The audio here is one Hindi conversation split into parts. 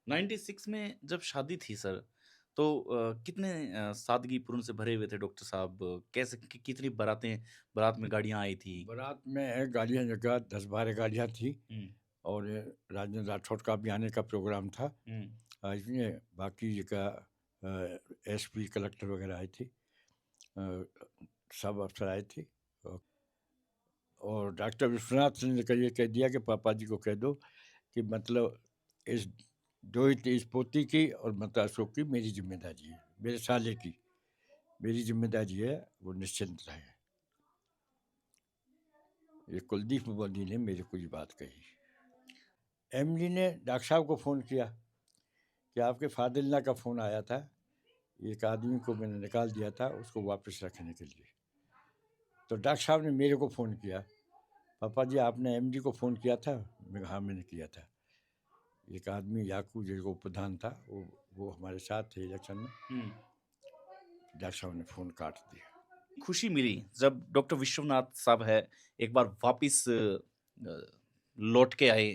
96 में जब शादी थी सर, तो कितने सादगीपूर्ण से भरे हुए थे डॉक्टर साहब? कैसे कितनी बारात में गाड़ियाँ आई थी? बारात में गाड़ियाँ जगह 10-12 गाड़ियाँ थी हुँ, और राजेंद्र राठौड़ का भी आने का प्रोग्राम था। हुँ, इसमें बाकी जगह एसपी कलेक्टर वगैरह आए थे। अ, सब अफ़सर आए थे। अ, और डॉक्टर विश्वनाथ सिंह ने ये कह दिया कि पापा जी को कह दो कि मतलब इस इस पोती की और मतलब अशोक की मेरी ज़िम्मेदारी है, मेरे साले की। मेरी ज़िम्मेदारी है, वो निश्चिंत रहें। ये कुलदीप मोदी ने मेरे को ये बात कही। एमडी ने डॉक्टर साहब को फ़ोन किया कि आपके फादर-इन-लॉ का फ़ोन आया था, एक आदमी को मैंने निकाल दिया था, उसको वापस रखने के लिए। तो डॉक्टर साहब ने मेरे को फ़ोन किया, पापा जी आपने एमडी को फ़ोन किया था? मैं कहा हाँ, मैंने किया था। एक आदमी याकूब जो उप प्रधान था, वो हमारे साथ थे इलेक्शन में। हुँ। डॉक्टर साहब ने फ़ोन काट दिया। खुशी मिली जब डॉक्टर विश्वनाथ साहब है एक बार वापिस लौट के आए,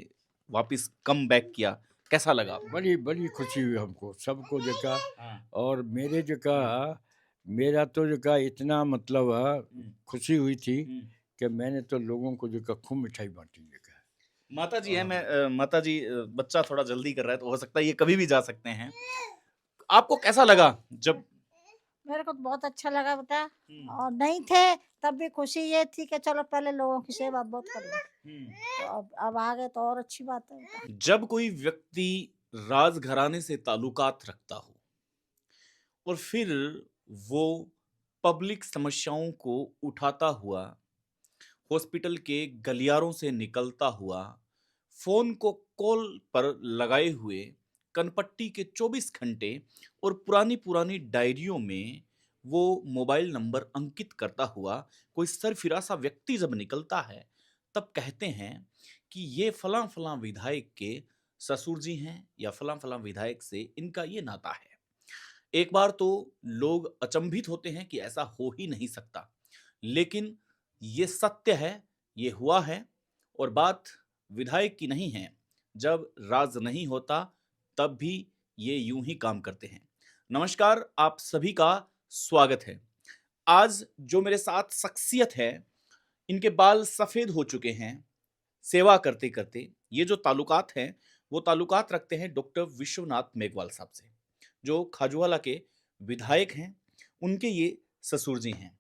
वापिस कमबैक किया, कैसा लगा आपको? बड़ी बड़ी खुशी हुई हमको, सबको जगह। हाँ, और मेरे जगह मेरा तो जगह इतना मतलब हुँ, खुशी हुई थी हुँ। कि मैंने तो लोगों को जगह खूब मिठाई बाँटी जगह। माताजी हैं, हाँ। माताजी बच्चा थोड़ा जल्दी कर रहा है तो हो सकता है ये कभी भी जा सकते हैं। आपको कैसा लगा जब मेरे को तो बहुत अच्छा लगा बेटा। हुँ, और नहीं थे तब भी खुशी ये थी कि चलो पहले लोगों की सेवा बहुत कर ली। हुँ। तो अब आ गए तो और अच्छी बात है बेटा। जब कोई व्यक्ति राजघराने से ताल्लुकात रखता हो और फिर वो पब्लिक समस्याओं को उठाता हुआ हॉस्पिटल के गलियारों से निकलता हुआ फोन को कॉल पर लगाए हुए कनपट्टी के 24 घंटे और पुरानी पुरानी डायरियों में वो मोबाइल नंबर अंकित करता हुआ कोई सरफिरासा व्यक्ति जब निकलता है तब कहते हैं कि ये फलां फलां विधायक के ससुर जी हैं या फलां फलां विधायक से इनका ये नाता है। एक बार तो लोग अचंभित होते हैं कि ऐसा हो ही नहीं सकता, लेकिन ये सत्य है, ये हुआ है और बात विधायक की नहीं है। जब राज नहीं होता, तब भी ये यूं ही काम करते हैं। नमस्कार, आप सभी का स्वागत है। आज जो मेरे साथ शख्सियत है, इनके बाल सफेद हो चुके हैं सेवा करते-करते। ये जो ताल्लुकात हैं, वो ताल्लुकात रखते हैं डॉक्टर विश्वनाथ मेघवाल साहब से, जो खाजूवाला के विधायक हैं, उनके ये ससुर जी हैं।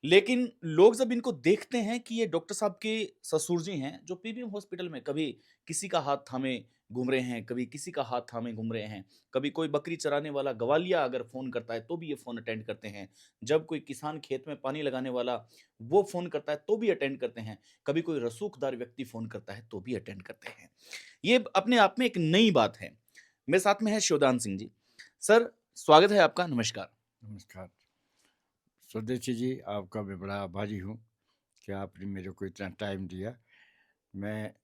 लेकिन लोग जब इनको देखते हैं कि ये डॉक्टर साहब के ससुर जी हैं, जो पीबीएम हॉस्पिटल में कभी किसी का हाथ थामे घूम रहे हैं, कभी किसी का हाथ थामे घूम रहे हैं, कभी कोई बकरी चराने वाला गवालिया अगर फ़ोन करता है, तो भी ये फ़ोन अटेंड करते हैं। जब कोई किसान खेत में पानी लगाने वाला, वो फ़ोन करता है, तो भी अटेंड करते हैं। कभी कोई रसूखदार व्यक्ति फ़ोन करता है, तो भी अटेंड करते हैं। ये अपने आप में एक नई बात है। मेरे साथ में है शिवदान सिंह जी। सर, स्वागत है आपका, नमस्कार। नमस्कार। स्वदेशी जी, आपका मैं बड़ा आभारी हूँ कि आपने मेरे को इतना टाइम दिया। मैं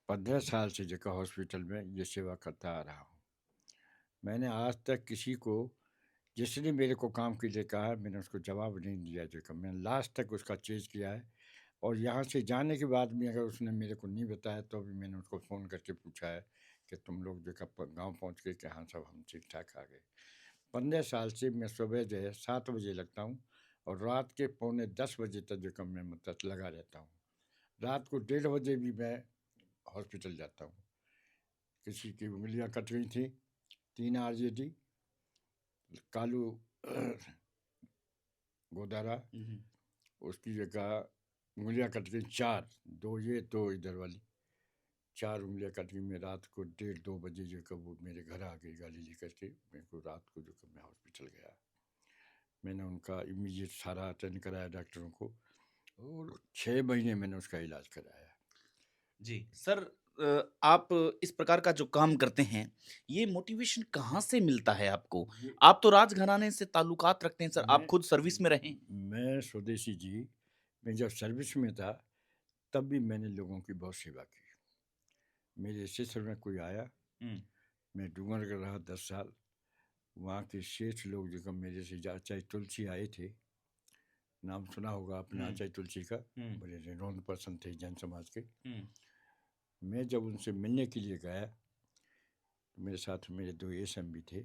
15 साल से जगह हॉस्पिटल में ये सेवा करता आ रहा हूँ। मैंने आज तक किसी को जिसने मेरे को काम के लिए कहा है, मैंने उसको जवाब नहीं दिया जगह। मैंने लास्ट तक उसका चेज़ किया है और यहाँ से जाने के बाद भी अगर उसने मेरे को नहीं बताया तो भी मैंने उसको फ़ोन करके पूछा है कि तुम लोग जो कब गाँव पहुँच गए कि हाँ सब हम ठीक-ठाक आ गए। 15 साल से मैं सुबह जो है 7 बजे लगता हूँ और रात के पौने 10 बजे तक जो मैं मतलब लगा रहता हूँ। रात को 1:30 बजे भी मैं हॉस्पिटल जाता हूँ। किसी की उँगलियाँ कट गई थी, 3 आरजेडी, कालू गोदारा, हुँ, हुँ। उसकी जगह उँगलियाँ कट गई 4, 2 ये 2 इधर वाली। 4 उँगलियाँ कट गई। मैं रात को 1:30-2 बजे जो है वो मेरे घर आ गई गाड़ी लेकर के। मेरे को रात को जो है मैं हॉस्पिटल गया। मैंने उनका इमीडिएट सारा अटेंड कराया डॉक्टरों को और 6 महीने मैंने उसका इलाज कराया। जी, सर आप इस प्रकार का जो काम करते हैं, ये मोटिवेशन कहाँ से मिलता है आपको? ये आप तो राजघराने से ताल्लुकात रखते हैं सर, आप मैं खुद सर्विस में रहे हैं। मैं स्वदेशी जी, मैं जब सर्विस में था, तब भी मैंने लोगों की बहुत सेवा की। मेरे क्षेत्र में कोई आया, हुँ, मैं डूंगरगढ़ रहा 10 साल। वहाँ के सेठ लोग जो मेरे से चाहे तुलसी आए थे, नाम सुना होगा आपने हुँ, आचार्य तुलसी का, हुँ, बड़े रिनोन्ड पर्सन थे जैन समाज के। हुँ, मैं जब उनसे मिलने के लिए गया, मेरे साथ मेरे 2 एएसएम भी थे।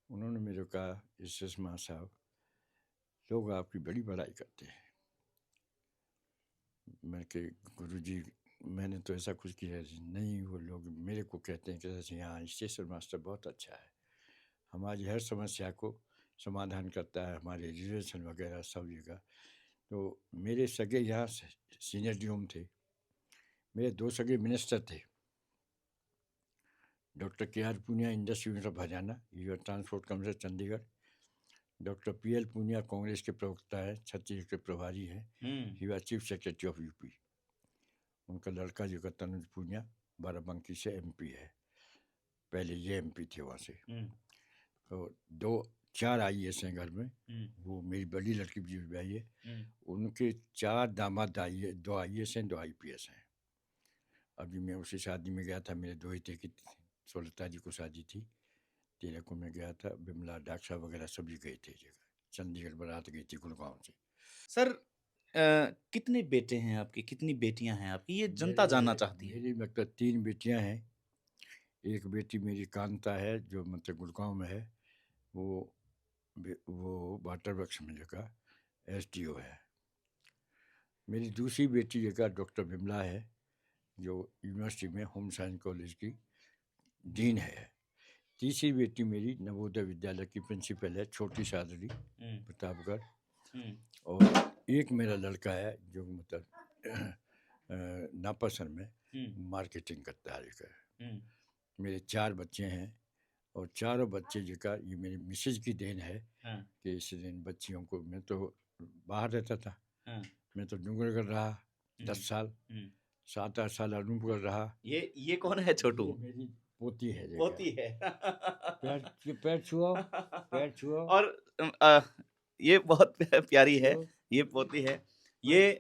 उन्होंने मेरे को कहा, एसएस मां साहब, लोग आपकी बड़ी बड़ाई करते हैं। मैं कि गुरुजी, मैंने तो ऐसा कुछ किया नहीं। वो लोग मेरे को कहते हैं कि जैसे यहाँ स्टेशन मास्टर बहुत अच्छा है, हमारी हर समस्या को समाधान करता है, हमारे रिजर्वेशन वगैरह सब जगह। तो मेरे सगे यहाँ सीनियर डीओम थे, मेरे 2 सगे मिनिस्टर थे, doctor K R. Punia, industry unit of Haryana, your transport commissioner Chandigarh. Doctor P L. Punia Congress के प्रवक्ता है, छत्तीसगढ़ के प्रभारी हैं, your chief secretary of UP. उनका लड़का जो तनुज पूनिया बाराबंकी से एमपी है, पहले ये एमपी थे वहाँ से। तो 4 आईएएस हैं घर में। वो मेरी बड़ी लड़की भी ब्याही है, उनके 4 दामाद आई, 2 आईएएस हैं, 2 आईपीएस हैं। अभी मैं उसी शादी में गया था, मेरे दोहिते की 16 तारीख को शादी थी, 13 को मैं गया था। बिमला, डॉक्टर साहब वगैरह सभी गए थे जगह, चंडीगढ़ बारात गई थी गुड़गांव से। सर कितने बेटे हैं आपके, कितनी बेटियां हैं आपकी, ये जनता जानना चाहती है। मेरी मतलब 3 बेटियां हैं। एक बेटी मेरी कांता है, जो मतलब गुड़गांव में है, वो वाटर वर्क्स में जगह एसडीओ है। मेरी दूसरी बेटी जगह डॉक्टर बिमला है, जो यूनिवर्सिटी में होम साइंस कॉलेज की डीन है। तीसरी बेटी मेरी नवोदय विद्यालय की प्रिंसिपल है, छोटी सादरी, प्रतापगढ़। और एक मेरा लड़का है जो मतलब नापासन में मार्केटिंग करता है। मेरे 4 बच्चे हैं, और चारों बच्चे जगह ये मेरी मिसेज की देन है कि इस दिन बच्चियों को, मैं तो बाहर रहता था, मैं तो डूंगरगढ़ रहा 10 साल, 7-8 साल अनूपगढ़ रहा। ये कौन है छोटू? मेरी पोती है जगह। पोती है। पैर छुओ, पैर छुओ। और ये बहुत प्यारी है, ये पोती है। ये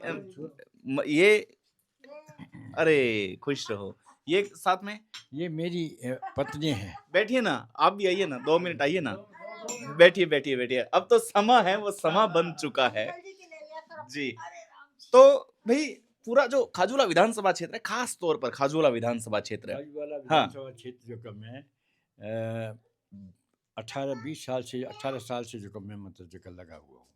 अरे खुश रहो। ये साथ में ये मेरी पत्नी है। बैठिए ना, आप भी आइए ना, 2 मिनट आइए ना, बैठिए बैठिए बैठिए। अब तो समा है, वो समा बन चुका है जी। तो भाई पूरा जो खाजूला विधानसभा क्षेत्र है, खास तौर पर खाजूला विधानसभा क्षेत्र है, विधानसभा क्षेत्र जो मैं 18 साल से जो मैं मतलब जगह लगा हुआ हूँ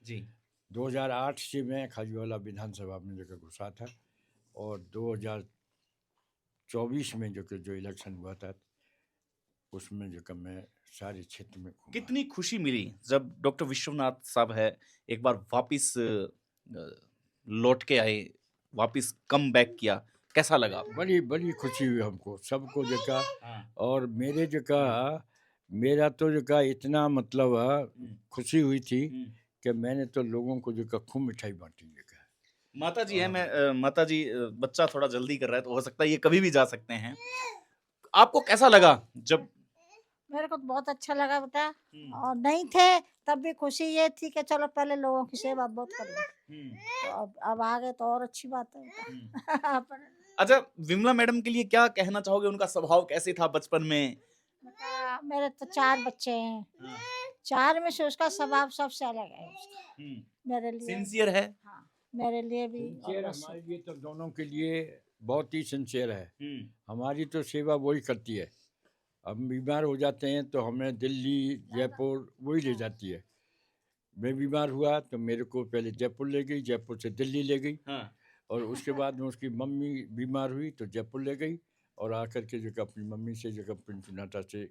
जी। 2008 से मैं खाजूवाला विधानसभा में जगह घुसा था, और 2024 में जो इलेक्शन हुआ था उसमें जो मैं सारे क्षेत्र में घूमा। कितनी खुशी मिली जब डॉक्टर विश्वनाथ साहब है एक बार वापिस लौट के आए, वापिस कम बैक किया, कैसा लगा? बड़ी बड़ी खुशी हुई हमको, सबको जगह। और मेरे जगह मेरा तो जगह इतना मतलब खुशी हुई थी कि मैंने तो लोगों को जगह खूब मिठाई बांटी जगह। माता जी है, मैं माता जी, बच्चा थोड़ा जल्दी कर रहा है तो हो सकता है ये कभी भी जा सकते हैं। आपको कैसा लगा जब? मेरे को तो बहुत अच्छा लगा बेटा, और नहीं थे तब भी खुशी ये थी कि चलो पहले लोगों की सेवा बहुत कर ली, तो अब आ गए तो और अच्छी बात है बेटा। अच्छा, विमला मैडम के लिए क्या कहना चाहोगे? उनका स्वभाव कैसे था बचपन में? बेटा मेरे तो 4 बच्चे हैं, 4 में से उसका स्वभाव सबसे अलग है उसका। मेरे लिए सिंसियर है। हाँ, मेरे लिए भी सिंसियर हमारे लिए तो दोनों के लिए बहुत ही सिंसियर है। हमारी तो सेवा वही करती है। हम बीमार हो जाते हैं तो हमें दिल्ली, जयपुर वही ले जाती है। मैं बीमार हुआ तो मेरे को पहले जयपुर ले गई, जयपुर से दिल्ली ले गई, और उसके बाद में उसकी मम्मी बीमार हुई तो जयपुर ले गई, और आकर के जो अपनी मम्मी से जो पिंटू नाटा से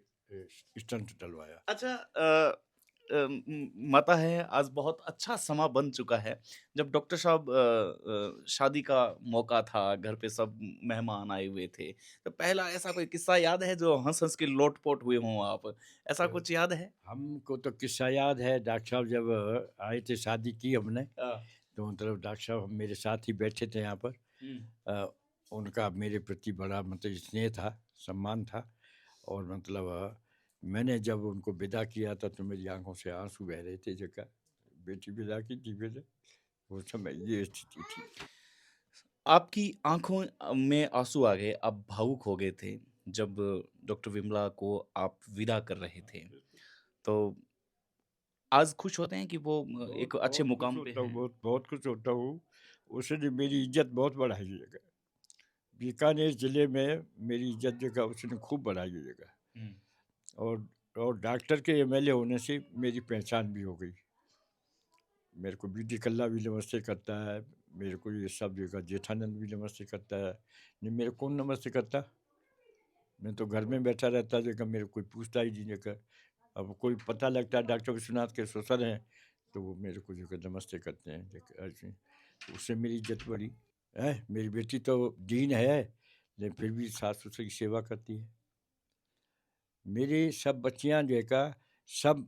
स्टंट डलवाया। अच्छा, माता है, आज बहुत अच्छा समा बन चुका है। जब डॉक्टर साहब शादी का मौका था, घर पे सब मेहमान आए हुए थे, तो पहला ऐसा कोई किस्सा याद है जो हंस-हंस के लोट-पोट हुए हों आप? ऐसा कुछ याद है? हमको तो किस्सा याद है। डॉक्टर साहब जब आए थे, शादी की हमने, तो मतलब डॉक्टर साहब मेरे साथ ही बैठे थे यहाँ पर। उनका मेरे प्रति बड़ा मतलब स्नेह था, सम्मान था, और मतलब मैंने जब उनको विदा किया था तो मेरी आंखों से आंसू बह रहे थे। जगह बेटी विदा की थी मैंने, वो समय ये स्थिति थी। आपकी आंखों में आंसू आ गए, आप भावुक हो गए थे जब डॉक्टर विमला को आप विदा कर रहे थे, तो आज खुश होते हैं कि वो एक अच्छे मुकाम पे हैं? बहुत खुश होता हूँ। उसने मेरी इज्जत बहुत बढ़ाई जगह। बीकानेर जिले में मेरी इज्जत जगह उसने खूब बढ़ाई जगह। और डॉक्टर के एमएलए होने से मेरी पहचान भी हो गई। मेरे को बीडी कल्ला भी नमस्ते करता है, मेरे को ये सब जगह जेठानंद भी नमस्ते करता है। नहीं, मेरे कौन नमस्ते करता? मैं तो घर में बैठा रहता जगह, मेरे कोई पूछता ही नहीं जगह। अब कोई पता लगता है डॉक्टर विश्वनाथ के ससुर हैं तो वो मेरे को जो नमस्ते करते हैं ऐसे। तो उससे मेरी इज्जत बढ़ी है। मेरी बेटी तो डीन है लेकिन फिर भी सास ससुर की सेवा करती है। मेरी सब बच्चियां जो है का सब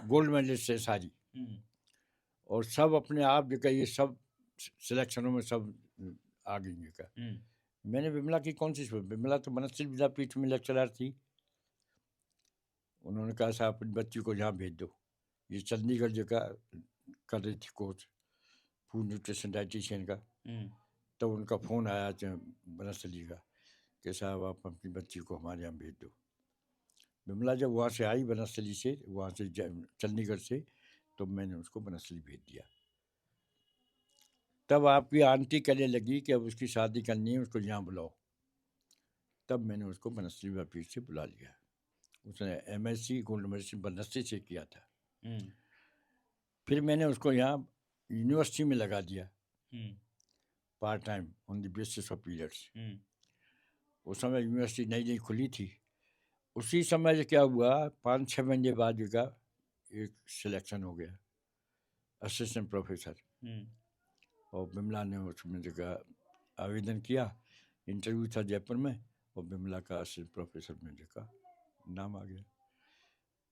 गोल्ड मेडलिस्ट है सारी, और सब अपने आप जो ये सब सिलेक्शनों में सब आ गई है का। मैंने विमला की कौन सी, विमला तो मनस्थिर विद्यापीठ में लेक्चरर थी। उन्होंने कहा साहब अपनी बच्ची को यहाँ भेज दो। ये चंडीगढ़ जगह कर रही थी कोर्स फूड न्यूट्रिशन डाइटिशियन का। तो उनका फ़ोन आया बनस्थली का कि साहब आप अपनी बच्ची को हमारे यहाँ भेज दो। विमला जब वहाँ से आई बनस्थली से, वहाँ से चंडीगढ़ से, तो मैंने उसको बनस्थली भेज दिया। तब आपकी आंटी कहने लगी कि अब उसकी शादी करनी है, उसको यहाँ बुलाओ। तब मैंने उसको बनस्थली विद्यापीठ से बुला लिया। उसने एमएससी गोल्ड मेडल बनस्थली से किया था। फिर मैंने उसको यहाँ यूनिवर्सिटी में लगा दिया part time on the basis of periods. उस समय यूनिवर्सिटी नई नई खुली थी। उसी समय क्या हुआ, 5-6 महीने बाद का एक सिलेक्शन हो गया असिस्टेंट प्रोफेसर। और विमला ने उसमें जगह आवेदन किया, इंटरव्यू था जयपुर में, और विमला का असिस्टेंट प्रोफेसर में जगह नाम आ गया।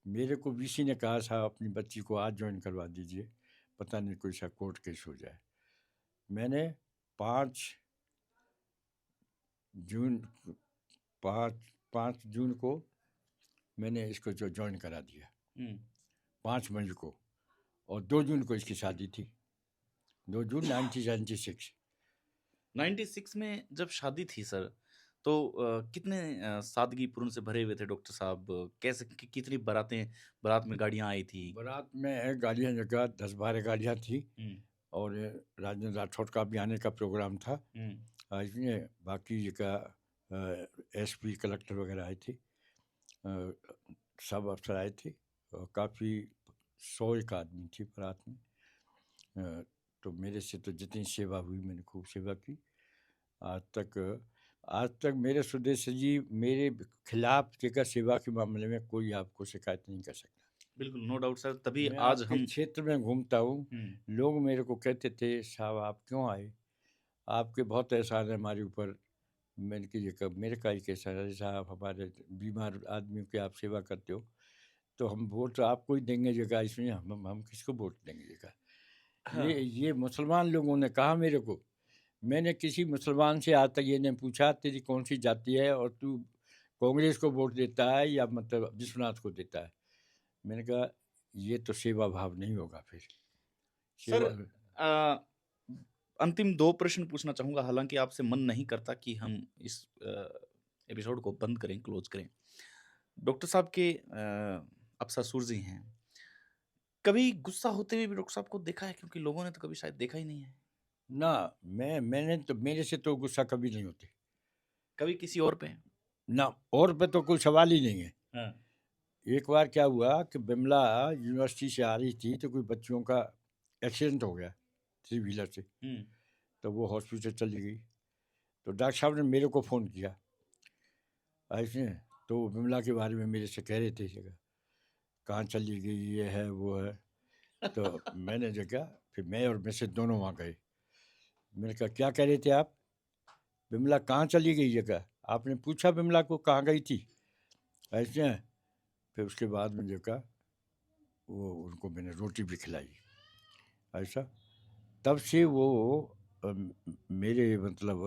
मेरे को वीसी ने कहा साहब अपनी बच्ची को आज ज्वाइन करवा दीजिए, पता नहीं कोई सा कोर्ट केस हो जाए। मैंने 5 जून को मैंने इसको जो ज्वाइन करा दिया, 5 मई को, और 2 जून को इसकी शादी थी, 2 जून 1996। 96 में जब शादी थी सर, तो कितने सादगीपूर्ण से भरे हुए थे डॉक्टर साहब? कैसे कितनी बारात में गाड़ियां आई थी? बारात में गाड़ियाँ जगह 10-12 गाड़ियाँ थी, और राजेंद्र राठौड़ का भी आने का प्रोग्राम था। इसमें बाकी जगह एसपी कलेक्टर वगैरह आए थे, सब अफसर आए थे, और काफ़ी 100 आदमी थी बारात में। तो मेरे से तो जितनी सेवा हुई मैंने खूब सेवा की। आज तक मेरे स्वदेश जी मेरे खिलाफ जगह सेवा के मामले में कोई आपको शिकायत नहीं कर सकता। बिल्कुल, नो डाउट सर, तभी मैं आज आपके हम क्षेत्र में घूमता हूँ, लोग मेरे को कहते थे साहब आप क्यों आए, आपके बहुत एहसान है हमारे ऊपर। मैंने कहा मेरे का ही कैसा है साहब, हमारे बीमार आदमियों की आप सेवा करते हो, तो हम वोट तो आपको ही देंगे जगह, इसमें हम किसको वोट देंगे जगह। हाँ। ये मुसलमान लोगों ने कहा मेरे को। मैंने किसी मुसलमान से आज तक ये नहीं पूछा तेरी कौन सी जाति है और तू कांग्रेस को वोट देता है या मतलब विश्वनाथ को देता है। मैंने कहा ये तो सेवा भाव नहीं होगा फिर। सर अंतिम 2 प्रश्न पूछना चाहूंगा, हालांकि आपसे मन नहीं करता कि हम इस एपिसोड को बंद करें, क्लोज करें। डॉक्टर साहब के अब ससुर जी हैं, कभी गुस्सा होते हुए भी डॉक्टर साहब को देखा है? क्योंकि लोगों ने तो कभी शायद देखा ही नहीं है। ना, मैंने तो मेरे से तो गुस्सा कभी नहीं होते। कभी किसी और पे? ना, और पे तो कोई सवाल ही नहीं है। हाँ। एक बार क्या हुआ कि बिमला यूनिवर्सिटी से आ रही थी तो कोई बच्चियों का एक्सीडेंट हो गया 3 व्हीलर से, तो वो हॉस्पिटल चली गई। तो डॉक्टर साहब ने मेरे को फ़ोन किया ऐसे, तो बिमला के बारे में मेरे से कह रहे थे जगह कहाँ चली गई, ये है वो है। तो मैंने जगह फिर मैं और मैसेज दोनों वहाँ गए। मैंने कहा क्या कह रहे थे आप, बिमला कहाँ चली गई जगह, आपने पूछा बिमला को कहाँ गई थी ऐसे। फिर उसके बाद में जगह वो उनको मैंने रोटी भी खिलाई ऐसा। तब से वो मेरे मतलब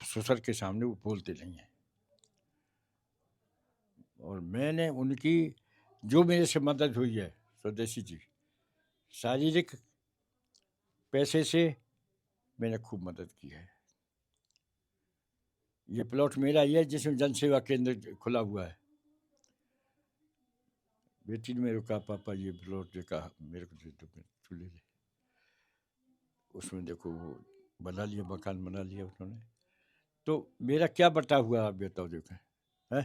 ससुर के सामने वो बोलते नहीं हैं। और मैंने उनकी जो मेरे से मदद हुई है स्वदेशी जी, शारीरिक पैसे से मैंने खूब मदद की है। ये प्लॉट मेरा ही है जिसमें जन सेवा केंद्र खुला हुआ है। बेटी ने मेरे को कहा पापा ये प्लॉट देखा मेरे को दे दो, तू ले ले। उसमें देखो वो बना लिया, मकान बना लिया उन्होंने। तो मेरा क्या बटा हुआ आप बताओ देखो है।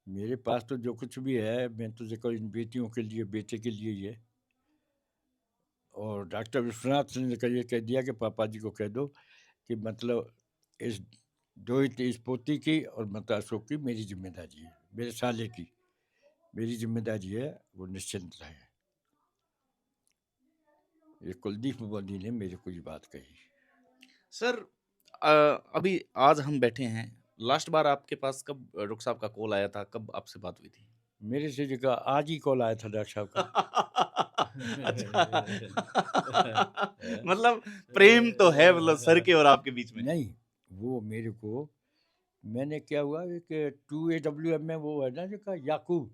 मेरे पास तो जो कुछ भी है मैं तो देखो इन बेटियों के लिए, बेटे के लिए ही है। और डॉक्टर विश्वनाथ ने ये कह दिया कि पापा जी को कह दो कि मतलब इस इस पोती की और मतलब अशोक की मेरी जिम्मेदारी है, मेरे साले की मेरी जिम्मेदारी है, वो निश्चिंत रहे। ये कुलदीप मोदी ने मेरे को ये बात कही। सर अभी आज हम बैठे हैं, लास्ट बार आपके पास कब डॉक्टर साहब का कॉल आया था, कब आपसे बात हुई थी? मेरे से जगह आज ही कॉल आया था डॉक्टर साहब का। अच्छा। मतलब प्रेम तो है मतलब सर के और आपके बीच में। नहीं, वो मेरे को मैंने क्या हुआ कि 2AWM में वो है ना जिसका याकूब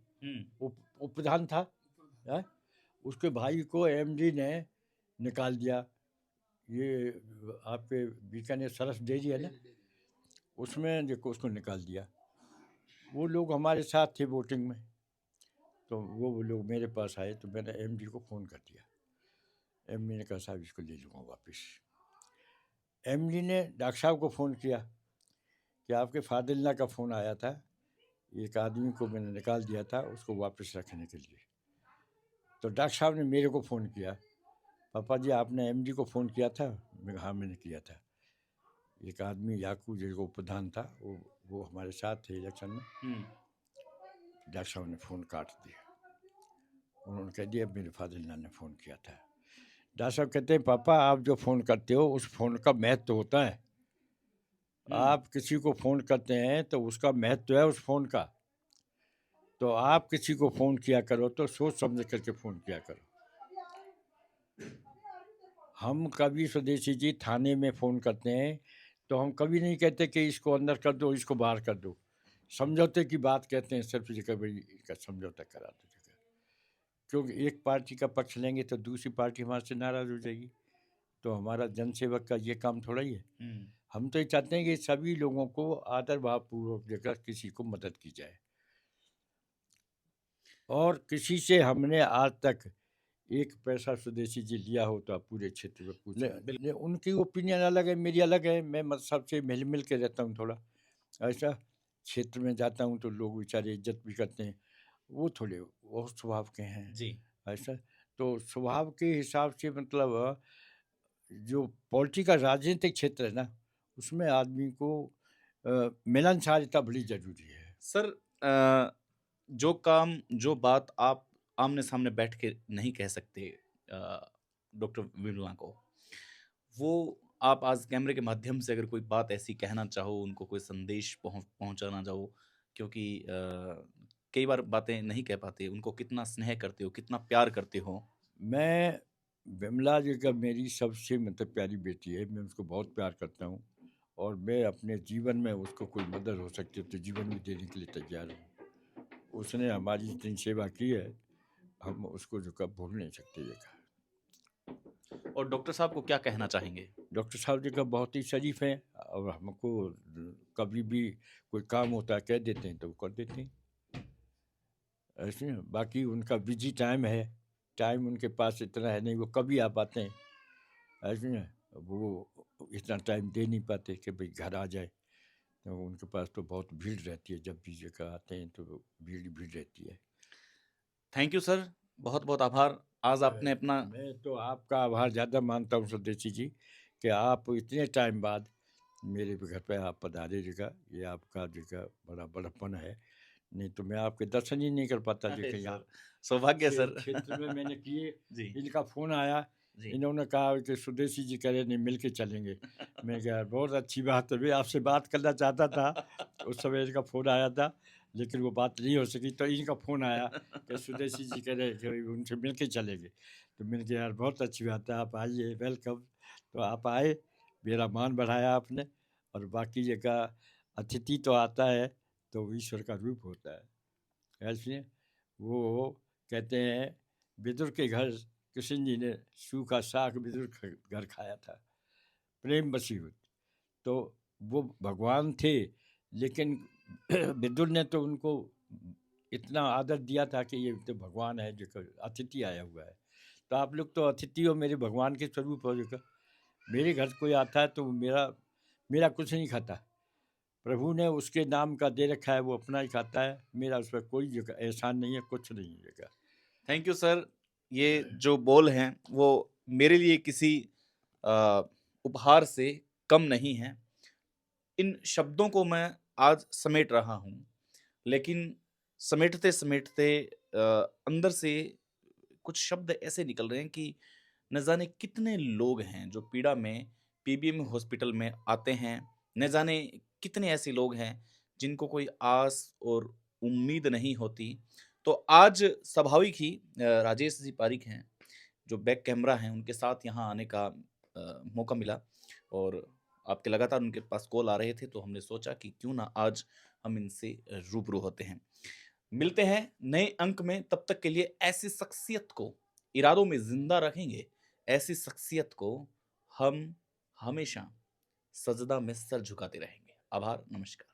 उप प्रधान था, है? उसके भाई को एमडी ने निकाल दिया। ये आपके बीकानेर सरस डेयरी है ना, उसमें देखो उसको निकाल दिया। वो लोग हमारे साथ थे वोटिंग में, तो वो लोग मेरे पास आए तो मैंने एमडी को फ़ोन कर दिया। एमडी ने कहा साहब इसको ले लूँगा वापस। एमडी ने डॉक्टर साहब को फ़ोन किया कि आपके फादिल्ला का फ़ोन आया था, एक आदमी को मैंने निकाल दिया था उसको वापस रखने के लिए। तो डॉक्टर साहब ने मेरे को फ़ोन किया, पापा जी आपने एमडी को फ़ोन किया था? मैं कहा हाँ मैंने किया था। एक आदमी याकूब जो प्रधान था वो हमारे साथ थे इलेक्शन में। डॉक्टर साहब ने फ़ोन काट दिया। उन्होंने कह दिया मेरे फादिल्ला ने फ़ोन किया था। डॉक्टर साहब कहते हैं पापा आप जो फ़ोन करते हो उस फ़ोन का महत्व होता है। आप किसी को फ़ोन करते हैं तो उसका महत्व है उस फ़ोन का। तो आप किसी को फ़ोन किया करो तो सोच समझ करके फ़ोन किया करो। हम कभी स्वदेशी जी थाने में फ़ोन करते हैं तो हम कभी नहीं कहते कि इसको अंदर कर दो, इसको बाहर कर दो। समझौते की बात कहते हैं सिर्फ ये कि भाई इसका समझौता करा दो जगह। क्योंकि एक पार्टी का पक्ष लेंगे तो दूसरी पार्टी हमारे से नाराज़ हो जाएगी। तो हमारा जनसेवक का ये काम थोड़ा ही है। हम तो ये चाहते हैं कि सभी लोगों को आदर भावपूर्वक जगह किसी को मदद की जाए। और किसी से हमने आज तक एक पैसा स्वदेशी जी लिया हो तो आप पूरे क्षेत्र में पूछें। उनकी ओपिनियन अलग है, मेरी अलग है। मैं मतलब सबसे मिल मिल के रहता हूँ थोड़ा। ऐसा क्षेत्र में जाता हूँ तो लोग बेचारे इज्जत भी करते हैं। वो थोड़े वो स्वभाव के हैं। जी। ऐसा तो स्वभाव के हिसाब से मतलब जो पॉलिटिकल राजनीतिक क्षेत्र है ना, उसमें आदमी को मिलनसारता बड़ी ज़रूरी है। सर जो काम, जो बात आप आमने-सामने बैठ के नहीं कह सकते डॉक्टर विमला को, वो आप आज कैमरे के माध्यम से अगर कोई बात ऐसी कहना चाहो, उनको कोई संदेश पहुँचाना चाहो, क्योंकि कई बार बातें नहीं कह पाते, उनको कितना स्नेह करते हो, कितना प्यार करते हो? मैं विमला जी का मेरी सबसे मतलब प्यारी बेटी है। मैं उसको बहुत प्यार करता हूँ और मैं अपने जीवन में उसको कोई मदद हो सकती है तो जीवन में देने के लिए तैयार हूँ। उसने हमारी जितनी सेवा की है, हम उसको जो कब भूल नहीं सकते ये कहा। और डॉक्टर साहब को क्या कहना चाहेंगे? डॉक्टर साहब जी का बहुत ही शरीफ हैं और हमको कभी भी कोई काम होता है कह देते हैं तो वो कर देते हैं। ऐसे बाकी उनका बिजी टाइम है, टाइम उनके पास इतना है नहीं, वो कभी आ पाते हैं। ऐसे ना वो इतना टाइम दे नहीं पाते कि भाई घर आ जाए। तो उनके पास तो बहुत भीड़ रहती है, जब भी जगह आते हैं तो भीड़ ही भीड़ रहती है। थैंक यू सर, बहुत-बहुत आभार। आज आपने अपना मैं तो आपका आभार ज़्यादा मानता हूँ स्वदेशी जी कि आप इतने टाइम बाद मेरे घर पे आप पधारे जगह, ये आपका जगह बड़ा बड़प्पन है। नहीं तो मैं आपके दर्शन ही नहीं कर पाता अरे जगह सर, यहाँ सौभाग्य है सर। क्षेत्र में मैंने किए। जी, इनका फ़ोन आया, जी। इन्होंने कहा कि स्वदेशी जी कह रहे नहीं मिल के चलेंगे। मैं कहा यार बहुत अच्छी बात है, मैं आपसे बात करना चाहता था। उस समय इनका फ़ोन आया था लेकिन वो बात नहीं हो सकी, तो इनका फ़ोन आया कि स्वदेशी जी कह रहे कि उनसे मिल के चलेंगे। तो मैंने कहा यार बहुत अच्छी बात है, आप आइए, वेलकम। तो आप आए, मेरा मान बढ़ाया आपने। और बाकी जगह अतिथि तो आता है तो ईश्वर का रूप होता है। ऐसे वो कहते हैं विदुर के घर कृष्ण जी ने सूखा साग विदुर घर खाया था, प्रेम वशीभूत। तो वो भगवान थे लेकिन विदुर ने तो उनको इतना आदर दिया था कि ये तो भगवान है जो अतिथि आया हुआ है। तो आप लोग तो अतिथि हो, मेरे भगवान के स्वरूप हो। जो मेरे घर कोई आता है तो मेरा मेरा कुछ नहीं खाता, प्रभु ने उसके नाम का दे रखा है, वो अपना ही खाता है, मेरा उस पर कोई एहसान नहीं है, कुछ नहीं है। Thank you sir. ये जो बोल हैं वो मेरे लिए किसी अ, उपहार से कम नहीं है। इन शब्दों को मैं आज समेट रहा हूँ, लेकिन समेटते-समेटते अंदर से कुछ शब्द ऐसे निकल रहे हैं कि न जाने कितने लोग हैं जो पीड़ा में पीबीएम हॉस्पिटल में आते हैं। न जाने कितने ऐसे लोग हैं जिनको कोई आस और उम्मीद नहीं होती। तो आज स्वाभाविक ही राजेश जी पारिक हैं, जो बैक कैमरा हैं, उनके साथ यहाँ आने का मौका मिला और आपके लगातार उनके पास कॉल आ रहे थे, तो हमने सोचा कि क्यों ना आज हम इनसे रूबरू होते हैं। मिलते हैं नए अंक में, तब तक के लिए ऐसी शख्सियत को इरादों में जिंदा रखेंगे, ऐसी शख्सियत को हम हमेशा सजदा में सर झुकाते रहेंगे। आभार, नमस्कार।